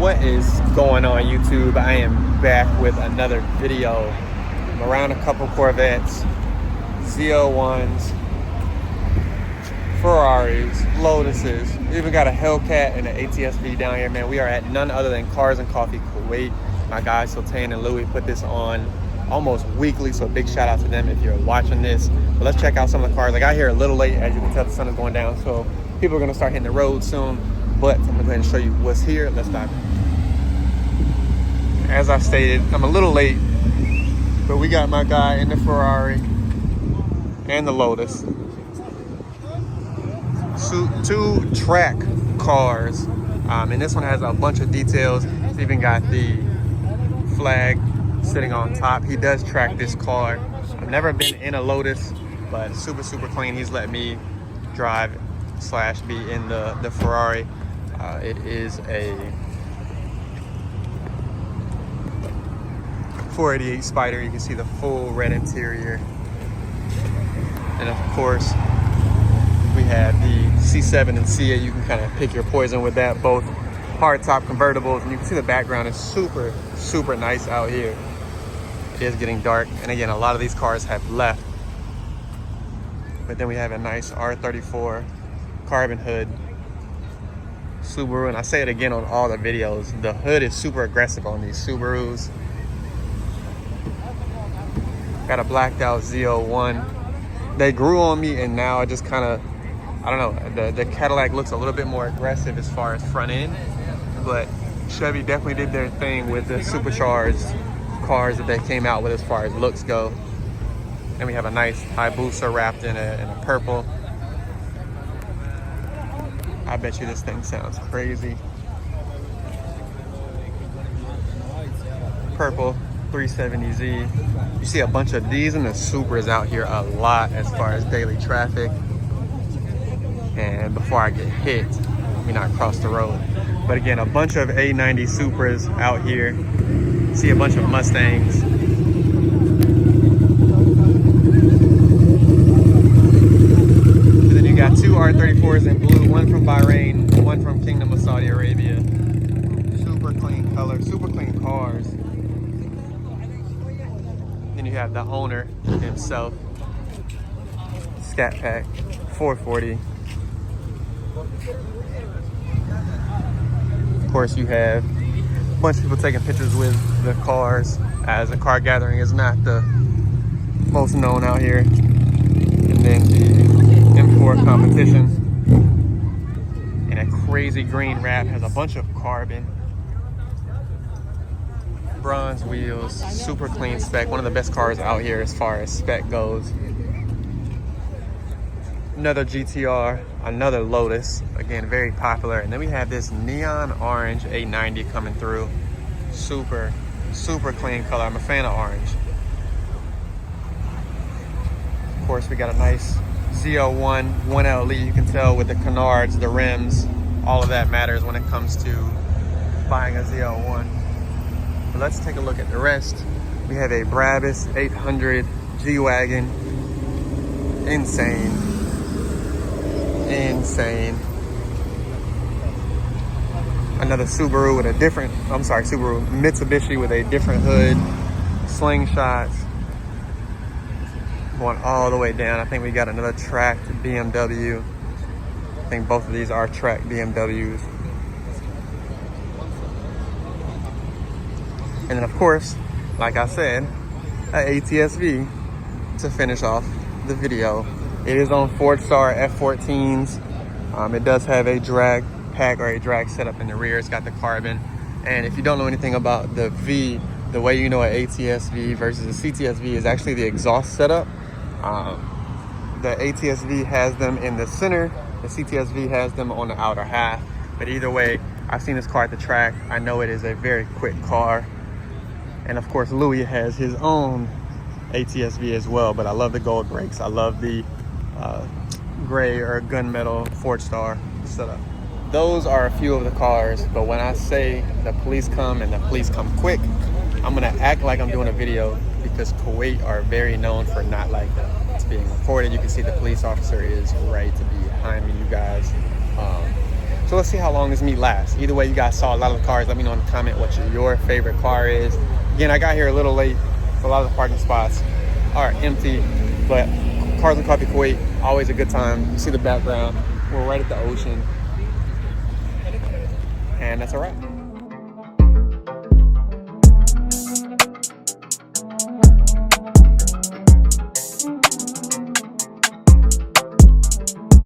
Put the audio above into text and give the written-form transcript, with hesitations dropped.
What is going on, YouTube? I am back with another video. I'm around a couple Corvettes, Z01s, Ferraris, Lotuses. We even got a Hellcat and an ATS-V down here, man. We are at none other than Cars and Coffee Kuwait. My guys Sultan and Louis put this on almost weekly, so a big shout out to them if you're watching this. But let's check out some of the cars. I got here a little late, as you can tell the sun is going down, so people are gonna start hitting the road soon. But I'm gonna go ahead and show you what's here. Let's dive in. As I stated, I'm a little late, but we got my guy in the Ferrari and the Lotus. Two track cars, and this one has a bunch of details. It's even got the flag sitting on top. He does track this car. I've never been in a Lotus, but super clean. He's let me drive / be in the Ferrari. It is a 488 Spider. You can see the full red interior. And of course, we have the C7 and C8. You can kind of pick your poison with that. Both hardtop convertibles. And you can see the background is super nice out here. It is getting dark. And again, a lot of these cars have left. But then we have a nice R34 carbon hood. Subaru, and I say it again on all the videos, the hood is super aggressive on these Subarus. Got a blacked out Z01. They grew on me, and now I just kind of, I don't know, the Cadillac looks a little bit more aggressive as far as front end, but Chevy definitely did their thing with the supercharged cars that they came out with as far as looks go. And we have a nice Hayabusa wrapped in a purple. I bet you this thing sounds crazy. Purple 370Z. You see a bunch of these and the Supras out here a lot as far as daily traffic. And before I get hit, let me not cross the road. But again, a bunch of A90 Supras out here. See a bunch of Mustangs. And then you got two R34s in blue, one from Bahrain, one from Kingdom of Saudi Arabia. Super clean color, super clean cars. Then you have the owner himself. Scat Pack 440. Of course, you have a bunch of people taking pictures with the cars, as a car gathering is not the most known out here. And then the M4 competition in a crazy green wrap, has a bunch of carbon. Bronze wheels, super clean spec. One of the best cars out here as far as spec goes. Another GTR, another Lotus, again very popular. And then we have this neon orange 890 coming through. Super clean color. I'm a fan of orange. Of course, we got a nice Z01 1LE. You can tell with the canards, the rims, all of that matters when it comes to buying a Z01. But let's take a look at the rest. We have a Brabus 800 G-Wagon. Insane. Another Subaru with a different, Subaru Mitsubishi with a different hood. Slingshots. Going all the way down. I think we got another tracked BMW. I think both of these are tracked BMWs. And then of course, like I said, an ATS-V to finish off the video. It is on Fordstar F14s. It does have a drag pack or a drag setup in the rear. It's got the carbon. And if you don't know anything about the V, the way you know an ATS-V versus a CTS-V is actually the exhaust setup. The ATS-V has them in the center. The CTS-V has them on the outer half. But either way, I've seen this car at the track. I know it is a very quick car. And of course, Louis has his own ATS-V as well. But I love the gold brakes. I love the gray or gunmetal Fordstar setup. Those are a few of the cars, but when I say the police come and the police come quick, I'm gonna act like I'm doing a video because Kuwait are very known for not like it's being recorded. You can see the police officer is right to be behind me, you guys. So let's see how long this meet lasts. Either way, you guys saw a lot of the cars. Let me know in the comment what your favorite car is. Again, I got here a little late, so a lot of the parking spots are empty, but Cars and Coffee Kuwait, always a good time. You see the background. We're right at the ocean. And that's a wrap.